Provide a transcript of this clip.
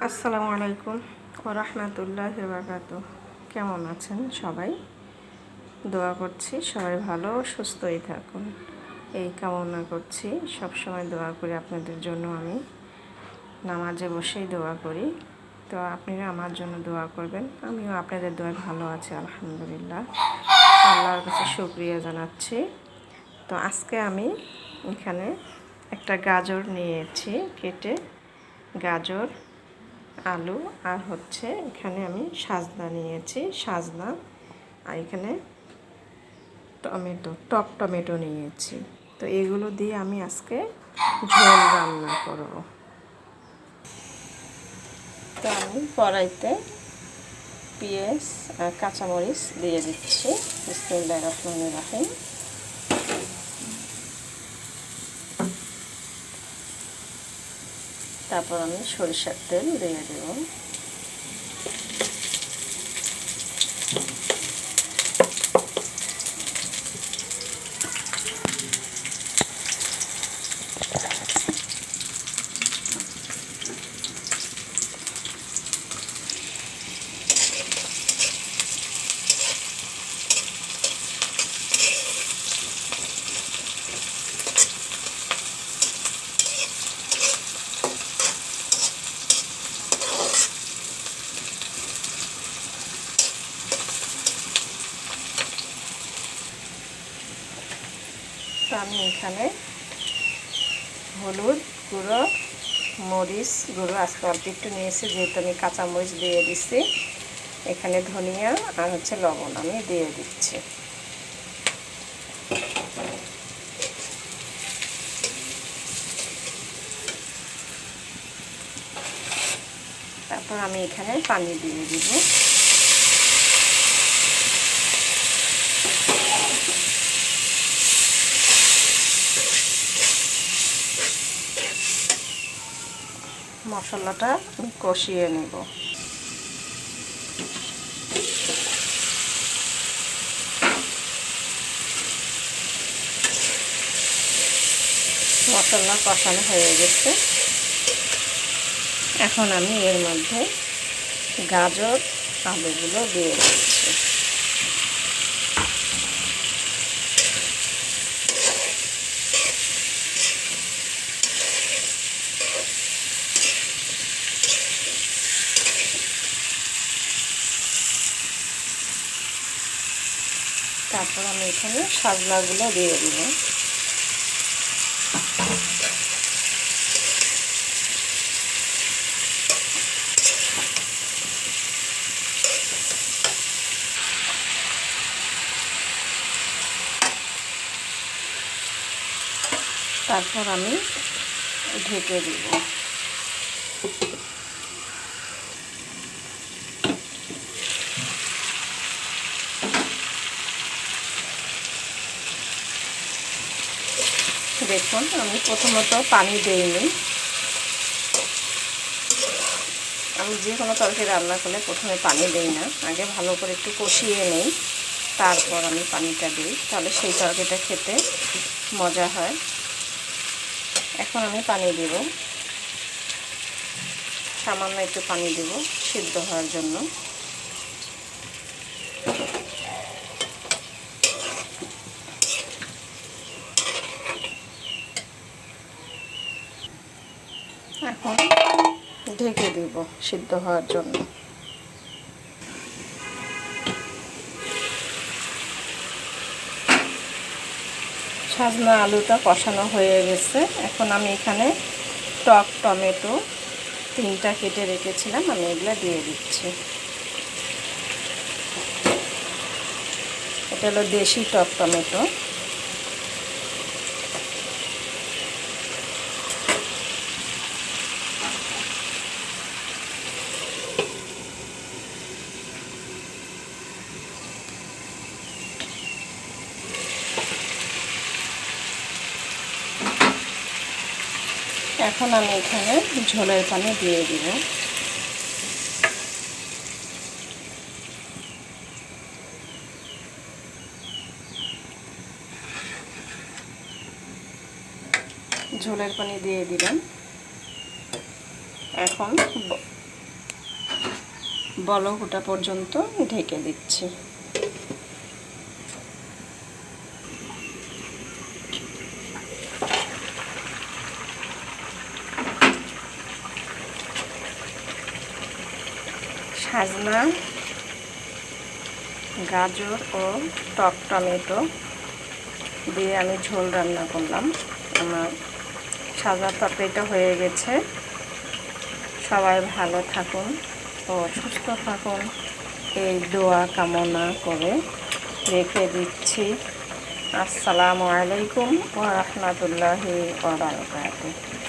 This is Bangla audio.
আসসালামু আলাইকুম ওয়া রাহমাতুল্লাহি ওয়া বারাকাতুহু। কেমন আছেন সবাই? দোয়া করছি সবাই ভালো ও সুস্থই থাকুন, এই কামনা করছি। সব সময় দোয়া করি আপনাদের জন্য। আমি নামাজে বসেই দোয়া করি, তো আপনারা আমার জন্য দোয়া করবেন। আমিও আপনাদের দোয়ায় ভালো আছি আলহামদুলিল্লাহ। আল্লাহর কাছে শুকরিয়া জানাচ্ছি। তো আজকে আমি এখানে একটা গাজর নিয়েছি কেটে, গাজর, আলু আর হচ্ছে এখানে আমি সাজনা নিয়েছি, সাজনা। আর এখানে টক টমেটো নিয়েছি। তো এগুলো দিয়ে আমি আজকে ঝোল রান্না করব। তো আমি কড়াইতে পেঁয়াজ আর কাঁচামরিচ দিয়ে দিচ্ছি। বিসমিল্লাহির রহমানির রহিম। তারপর আমি সরিষার তেল দিয়ে দেব। তো আমি এখানে হলুদ গুঁড়ো, মরিচ গুঁড়ো আজকে অল্প একটু নিয়েছি, যেহেতু আমি কাঁচামরিচ দিয়ে দিচ্ছি। এখানে ধনিয়া আর হচ্ছে লবণ আমি দিয়ে দিচ্ছি। তারপর আমি এখানে পানি দিয়ে দিব। মশলাটা কষিয়ে নেব। মশলা কষানো হয়ে গেছে। এখন আমি এর মধ্যে গাজর, আলুগুলো দিয়ে দিচ্ছি। তারপর আমি এখানে সাজনাগুলো দিয়ে দিব। তারপর আমি ঢেকে দিব। দেখুন, আমি প্রথমত পানি দেইনি। আমি যে কোনো তরকারি রান্না করলে প্রথমে পানি দেই না, আগে ভালো করে একটু কষিয়ে নেই, তারপর আমি পানিটা দিই, তাহলে সেই তরকারিটা খেতে মজা হয়। এখন আমি পানি দেব, সামান্য একটু পানি দেব সিদ্ধ হওয়ার জন্য। এখন ঢেকে দেব সিদ্ধ হওয়ার জন্য। সাজনা আলুটা কষানো হয়ে গেছে। এখন আমি এখানে টক টমেটো 3টা কেটে রেখেছিলাম, আমি এগুলো দিয়ে দিচ্ছি। এটা হলো দেশি টক টমেটো। এখন আমি এখানে ঝোলের পানি দিয়ে দিব। ঝোলের পানি দিয়ে দিলাম। এখন বলক ওঠা পর্যন্ত ঢেকে দিচ্ছি। সাজনা, গাজর ও টক টমেটো দিয়ে আমি ঝোল রান্না করলাম। আমার সাজনা তরকারিটা হয়ে গেছে। সবাই ভালো থাকুন ও সুস্থ থাকুন এই দোয়া কামনা করে রেখে দিচ্ছি। আসসালামু আলাইকুম ওয়া রাহমাতুল্লাহি ওয়া বারাকাতুহু।